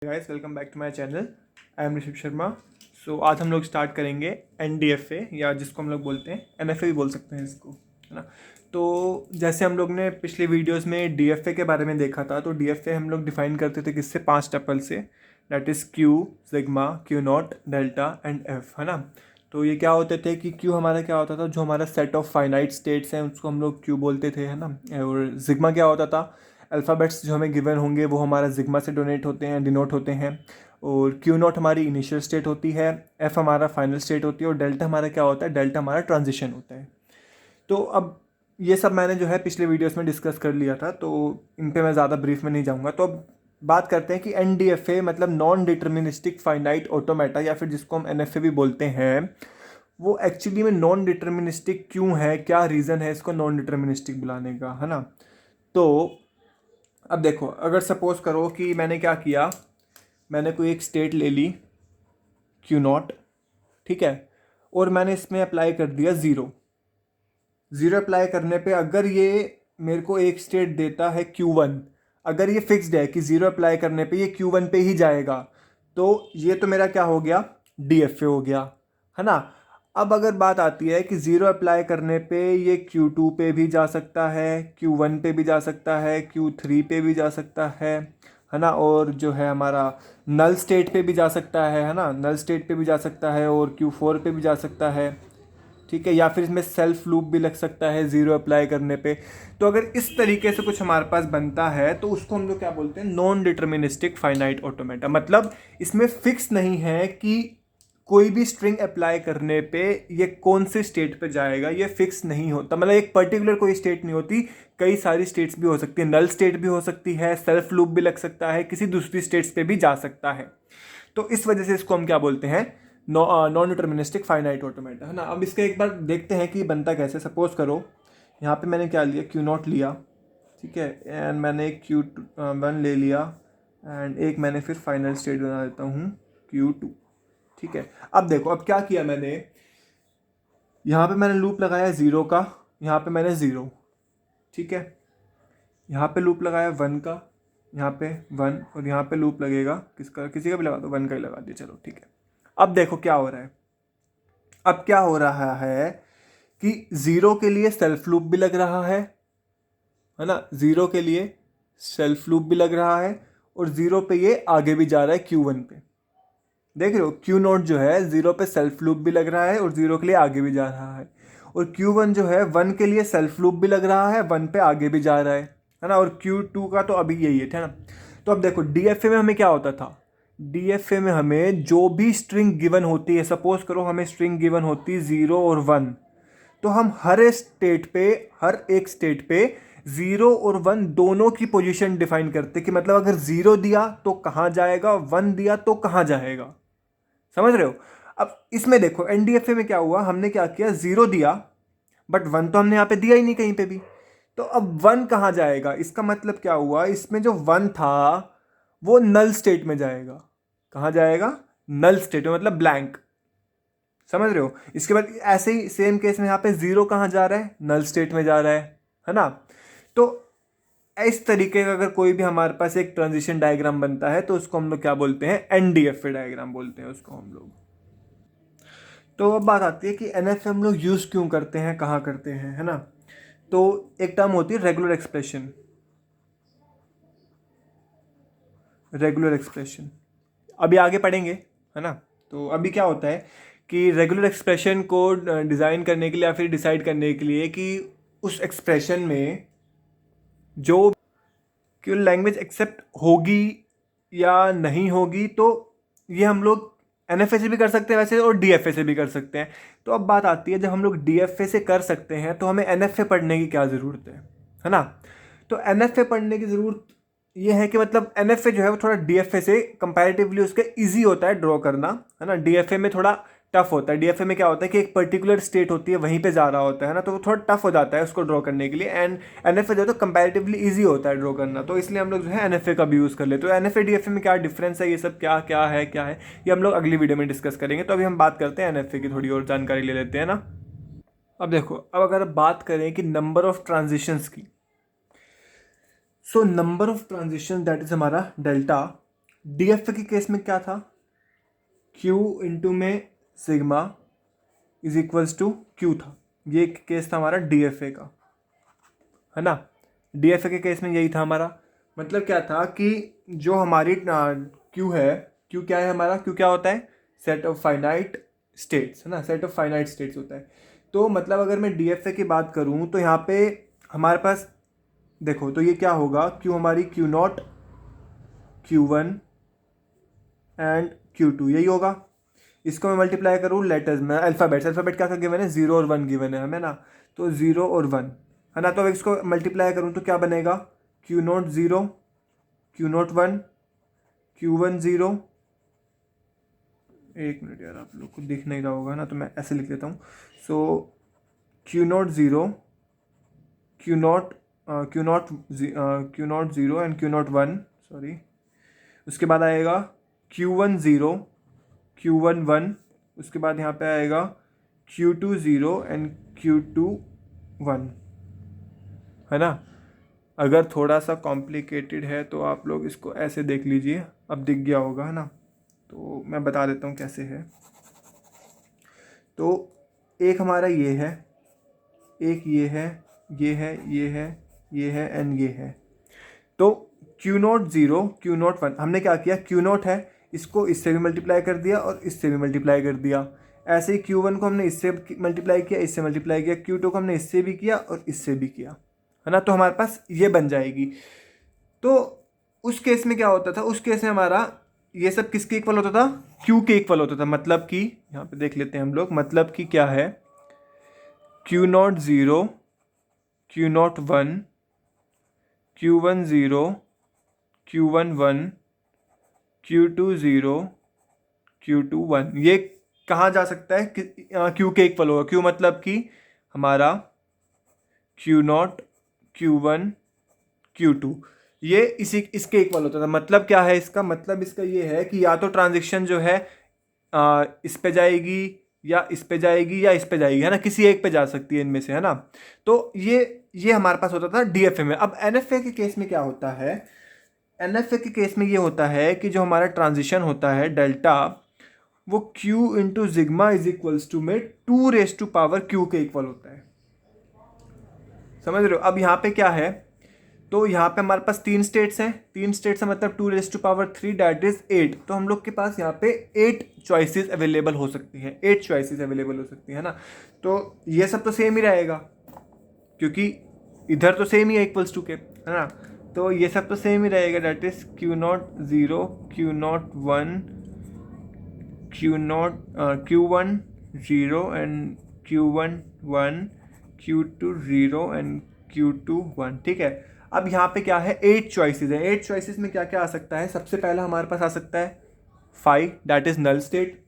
Guys welcome back to my channel. I am Rishabh Sharma. आज हम लोग स्टार्ट करेंगे एनडीएफए या जिसको हम लोग बोलते हैं एनएफए भी बोल सकते हैं इसको, है ना। तो जैसे हम लोग ने पिछले वीडियोस में डीएफए के बारे में देखा था, तो डीएफए हम लोग डिफाइन करते थे किससे, 5 टपल से, that is Q, sigma, Q not, delta and F, है ना। तो ये क्या होते थे कि क्यू हमारा क्या होता था, जो हमारा सेट ऑफ फाइनाइट स्टेट्स हैं उसको हम लोग क्यू बोलते थे, है ना। और सिग्मा क्या होता था, अल्फ़ाबेट्स जो हमें गिवन होंगे वो हमारा सिग्मा से डोनेट होते हैं, डिनोट होते हैं। और क्यू नॉट हमारी इनिशियल स्टेट होती है, एफ हमारा फाइनल स्टेट होती है, और डेल्टा हमारा क्या होता है, डेल्टा हमारा ट्रांजिशन होता है। तो अब ये सब मैंने जो है पिछले वीडियोस में डिस्कस कर लिया था, तो इन पे मैं ज़्यादा ब्रीफ में नहीं जाऊँगा। तो अब बात करते हैं कि एनडीएफए मतलब नॉन डिटर्मिनिस्टिक फाइनाइट ऑटोमेटा, या फिर जिसको हम एनएफए भी बोलते हैं, वो एक्चुअली में नॉन डिटर्मिनिस्टिक क्यों है, क्या रीज़न है इसको नॉन डिटर्मिनिस्टिक बुलाने का, है ना। तो अब देखो, अगर सपोज करो कि मैंने क्या किया, मैंने कोई एक स्टेट ले ली क्यू नॉट, ठीक है, और मैंने इसमें अप्लाई कर दिया ज़ीरो। ज़ीरो अप्लाई करने पे अगर ये मेरे को एक स्टेट देता है क्यू वन, अगर ये फिक्स्ड है कि ज़ीरो अप्लाई करने पे ये क्यू वन पे ही जाएगा, तो ये तो मेरा क्या हो गया, डीएफए हो गया, है ना। अब अगर बात आती है कि ज़ीरो अप्लाई करने पे ये Q2 पे भी जा सकता है, Q1 पे भी जा सकता है, Q3 पे भी जा सकता है ना, और जो है हमारा नल स्टेट पे भी जा सकता है ना, नल स्टेट पे भी जा सकता है, और Q4 पे भी जा सकता है, ठीक है, या फिर इसमें सेल्फ लूप भी लग सकता है ज़ीरो अप्लाई करने पे। तो अगर इस तरीके से कुछ हमारे पास बनता है तो उसको हम लोग क्या बोलते हैं, नॉन डिटर्मिनिस्टिक फाइनाइट ऑटोमेटा। मतलब इसमें फिक्स नहीं है कि कोई भी स्ट्रिंग अप्लाई करने पे ये कौन से स्टेट पे जाएगा, ये फिक्स नहीं होता। मतलब एक पर्टिकुलर कोई स्टेट नहीं होती, कई सारी स्टेट्स भी हो सकती है, नल स्टेट भी हो सकती है, सेल्फ लूप भी लग सकता है, किसी दूसरी स्टेट्स पे भी जा सकता है। तो इस वजह से इसको हम क्या बोलते हैं, नॉन डिटर्मिनिस्टिक फाइनाइट ऑटोमेटा, है ना। अब इसका एक बार देखते हैं कि बनता कैसे। सपोज करो यहाँ पे मैंने क्या लिया, क्यू नॉट लिया, ठीक है, एंड मैंने क्यू वन ले लिया, एंड एक मैंने फिर फाइनल स्टेट बना देता हूँ क्यू टू, ठीक है। अब देखो, अब क्या किया मैंने, यहाँ पे मैंने लूप लगाया ज़ीरो का, यहाँ पे मैंने ज़ीरो, ठीक है, यहाँ पे लूप लगाया वन का, यहाँ पे वन, और यहाँ पे लूप लगेगा किसका, किसी का भी लगा दो, वन का ही लगा दिया, चलो ठीक है। अब देखो क्या हो रहा है, अब क्या हो रहा है कि ज़ीरो के लिए सेल्फ लूप भी लग रहा है ना, ज़ीरो के लिए सेल्फ लूप भी लग रहा है, और ज़ीरो पे ये आगे भी जा रहा है क्यू वन पे। देख रहे हो, क्यू नोट जो है ज़ीरो पे सेल्फ लूप भी लग रहा है और ज़ीरो के लिए आगे भी जा रहा है, और क्यू वन जो है वन के लिए सेल्फ लूप भी लग रहा है, वन पे आगे भी जा रहा है ना, और क्यू टू का तो अभी यही है ना। तो अब देखो डीएफए में हमें क्या होता था, डीएफए में हमें जो भी स्ट्रिंग गिवन होती है, सपोज करो हमें स्ट्रिंग गिवन होती है ज़ीरो और वन, तो हम हर एक स्टेट पे ज़ीरो और वन दोनों की पोजीशन डिफाइन करते कि मतलब अगर ज़ीरो दिया तो कहाँ जाएगा, वन दिया तो कहाँ जाएगा, समझ रहे हो। अब इसमें देखो एनडीएफए में क्या हुआ, हमने क्या किया, ज़ीरो दिया, बट वन तो हमने यहाँ पे दिया ही नहीं कहीं पे भी, तो अब वन कहाँ जाएगा, इसका मतलब क्या हुआ, इसमें जो वन था वो नल स्टेट में जाएगा। कहाँ जाएगा, नल स्टेट में, मतलब ब्लैंक, समझ रहे हो। इसके बाद ऐसे ही सेम केस में यहाँ पे ज़ीरो कहाँ जा रहा है, नल स्टेट में जा रहा है ना। तो इस तरीके का अगर कोई भी हमारे पास एक ट्रांजिशन डायग्राम बनता है तो उसको हम लोग क्या बोलते हैं, एनडीएफए डायग्राम बोलते हैं उसको हम लोग। तो अब बात आती है कि एनएफ हम लोग यूज़ क्यों करते हैं, कहाँ करते हैं, है ना। तो एक टर्म होती है रेगुलर एक्सप्रेशन, रेगुलर एक्सप्रेशन अभी आगे पढ़ेंगे, है ना। तो अभी क्या होता है कि रेगुलर एक्सप्रेशन को डिज़ाइन करने के लिए या फिर डिसाइड करने के लिए कि उस एक्सप्रेशन में जो कि लैंग्वेज एक्सेप्ट होगी या नहीं होगी, तो ये हम लोग एनएफए से भी कर सकते हैं वैसे, और डीएफए से भी कर सकते हैं। तो अब बात आती है, जब हम लोग डीएफए से कर सकते हैं तो हमें एनएफए पढ़ने की क्या ज़रूरत है ना। तो एनएफए पढ़ने की ज़रूरत ये है कि मतलब एनएफए जो है वो थोड़ा डीएफए से कंपैरेटिवली उसका इजी होता है ड्रॉ करना, है ना। डीएफए में थोड़ा टफ होता है, डीएफए में क्या होता है कि एक पर्टिकुलर स्टेट होती है वहीं पे जा रहा होता है ना, तो वो थोड़ा टफ हो जाता है उसको ड्रॉ करने के लिए। एंड एनएफए जो है तो कंपैरेटिवली इजी होता है ड्रॉ करना, तो इसलिए हम लोग जो है एनएफए का भी यूज़ कर लेते हैं। तो एनएफए डीएफए में क्या डिफरेंस है, ये सब क्या क्या है ये हम लोग अगली वीडियो में डिस्कस करेंगे। तो अभी हम बात करते हैं एनएफए की, थोड़ी और जानकारी ले लेते हैं ना। अब देखो, अब अगर बात करें कि नंबर ऑफ ट्रांजिशंस की, so number of transition that is हमारा डेल्टा, DFA के केस में क्या था, Q इंटू में sigma is equals to Q था। ये केस था हमारा DFA का, है ना। DFA के केस में यही था हमारा। मतलब क्या था कि जो हमारी Q है, Q क्या है हमारा, Q क्या होता है, सेट ऑफ फाइनाइट स्टेट्स, है ना, सेट ऑफ फाइनाइट स्टेट्स होता है। तो मतलब अगर मैं DFA की बात करूँ तो यहाँ पे हमारे पास देखो, तो ये क्या होगा, Q हमारी Q0, Q1 एंड Q2 यही होगा। इसको मैं मल्टीप्लाई करूँ लेटर्स में, अल्फ़ाबेट क्या गिवन है, 0 और 1 गिवन है हमें ना, तो 0 और 1, है ना। तो अब इसको मल्टीप्लाई करूँ तो क्या बनेगा, Q0 0, Q0 1, Q1 0। एक मिनट यार, आप लोग को दिख नहीं रहा होगा ना, तो मैं ऐसे लिख लेता हूँ। सो Q0 0, Q0 0 and Q0 1, sorry. उसके बाद आएगा Q1 0, Q1 1, उसके बाद यहाँ पे आएगा Q2 0 एंड Q2 1, है ना। अगर थोड़ा सा कॉम्प्लिकेटेड है तो आप लोग इसको ऐसे देख लीजिए, अब दिख गया होगा, है ना। तो मैं बता देता हूँ कैसे है। तो एक हमारा ये है, एक ये है, ये है, ये है, ये है एंड ये है। तो Q0 0, Q0 1, हमने क्या किया, Q0 है, इसको इससे भी मल्टीप्लाई कर दिया और इससे भी मल्टीप्लाई कर दिया। ऐसे ही Q1 को हमने इससे मल्टीप्लाई किया, इससे मल्टीप्लाई किया, Q2 को हमने इससे भी किया और इससे भी किया, है ना। तो हमारे पास ये बन जाएगी। तो उस केस में क्या होता था, उस केस में हमारा ये सब किसके इक्वल होता था, Q के इक्वल होता था। मतलब कि यहाँ पे देख लेते हैं हम लोग, मतलब कि क्या है, Q0 0, Q0 1, Q1 0, Q1 1, Q2 0, Q2 1। ये कहाँ जा सकता है, Q के इक्वल होगा। Q मतलब कि हमारा Q0, Q1, Q2, ये इसके इक्वल होता था। मतलब क्या है इसका, मतलब इसका ये है कि या तो ट्रांजिशन जो है इस पे जाएगी या इस पे जाएगी या इस पे जाएगी, है ना, किसी एक पे जा सकती है इनमें से, है ना। तो ये हमारे पास होता था DFA में। अब NFA के केस में क्या होता है, NFA के केस में ये होता है कि जो हमारा ट्रांजिशन होता है डेल्टा, वो Q into sigma is equals to में 2 Q के इक्वल होता है। समझ रहे हो। अब यहाँ पे क्या है, तो यहाँ पे हमारे पास 3 स्टेट्स हैं, 3 स्टेट्स है मतलब 2 3 दैट इज 8। तो हम लोग के पास यहाँ पे 8 चॉइसेस अवेलेबल हो सकती है, 8 चॉइसेस अवेलेबल हो सकती है ना। तो ये सब तो सेम ही रहेगा, क्योंकि इधर तो सेम ही है, इक्वल्स टू के, है ना। तो ये सब तो सेम ही रहेगा, that is Q0 0, Q0 1, Q1 0 and Q1 1, Q2 0 and Q2 1, ठीक है। अब यहाँ पे क्या है, 8 चॉइसेस है। 8 चॉइसेस में क्या क्या आ सकता है, सबसे पहला हमारे पास आ सकता है 5, दैट इज नल स्टेट।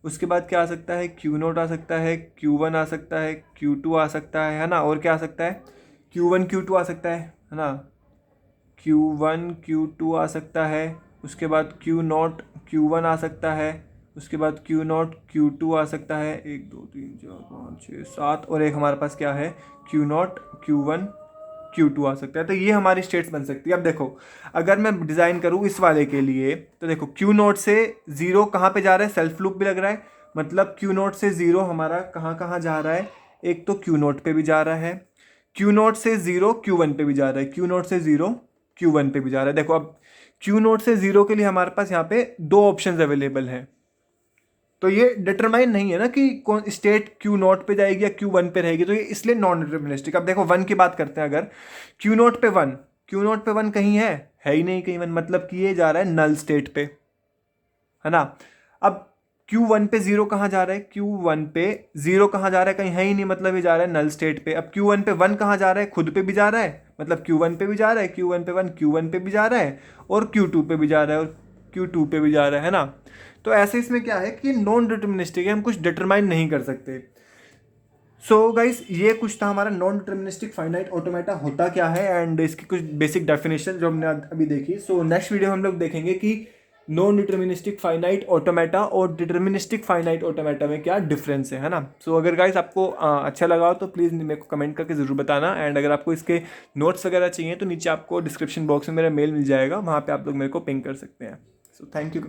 उसके बाद क्या आ सकता है, Q0 आ सकता है, Q1 आ सकता है, Q2 आ सकता है ना। और क्या आ सकता है, Q1 Q2 आ सकता है ना, Q1 Q2 आ सकता है। उसके बाद Q0 Q1 आ सकता है। उसके बाद Q0 Q2 आ सकता है, 1 2 3 4 5 6 7। और एक हमारे पास क्या है, Q0 Q1 Q2 आ सकता है। तो ये हमारी स्टेट्स बन सकती है। अब देखो, अगर मैं डिज़ाइन करूँ इस वाले के लिए, तो देखो Q0 से 0 कहाँ पे जा रहा है, सेल्फ लूप भी लग रहा है। मतलब Q0 से 0 हमारा कहाँ कहाँ जा रहा है, एक तो Q0 पे भी जा रहा है, Q0 से 0 Q1 पे भी जा रहा है, Q0 से 0 Q1 पे भी जा रहा है। देखो अब Q0 से 0 के लिए हमारे पास यहाँ पे 2 ऑप्शंस अवेलेबल हैं। तो ये डिटरमाइन नहीं है ना कि कौन स्टेट Q0 पे जाएगी या Q1 पे रहेगी, तो ये इसलिए नॉन डिटर्मिनिस्टिक। अब देखो 1 की बात करते हैं, अगर Q0 पे 1, Q0 पे 1 कहीं है ही नहीं कहीं 1, मतलब कि ये जा रहा है नल स्टेट पे, है ना। अब Q1 पे 0 कहाँ जा रहा है, Q1 पे 0 कहाँ जा रहा है, कहीं है ही नहीं, मतलब ये जा रहा है नल स्टेट पे। अब Q1 पे 1 कहाँ जा रहा है, खुद पे भी जा रहा है, मतलब Q1 पे भी जा रहा है, Q1 पे 1 Q1 पे भी जा रहा है और Q2 पे भी जा रहा है और Q2 पे भी जा रहा है ना। तो ऐसे इसमें क्या है कि नॉन डिटर्मिनिस्टिक है, हम कुछ डिटरमाइन नहीं कर सकते। सो गाइस, ये कुछ था हमारा नॉन डिटर्मिनिस्टिक फाइनाइट ऑटोमेटा होता क्या है एंड इसकी कुछ बेसिक डेफिनेशन जो हमने अभी देखी। सो नेक्स्ट वीडियो में हम लोग देखेंगे कि नॉन डिटर्मिनिस्टिक फाइनाइट ऑटोमेटा और डिटर्मिनिस्टिक फाइनाइट ऑटोमेटा में क्या डिफरेंस है ना। सो अगर गाइस आपको अच्छा लगा हो तो प्लीज़ मेरे को कमेंट करके ज़रूर बताना। एंड अगर आपको इसके नोट्स वगैरह चाहिए तो नीचे आपको डिस्क्रिप्शन बॉक्स में मेरा मेल मिल जाएगा, वहाँ पे आप लोग मेरे को पिंग कर सकते हैं। So thank you.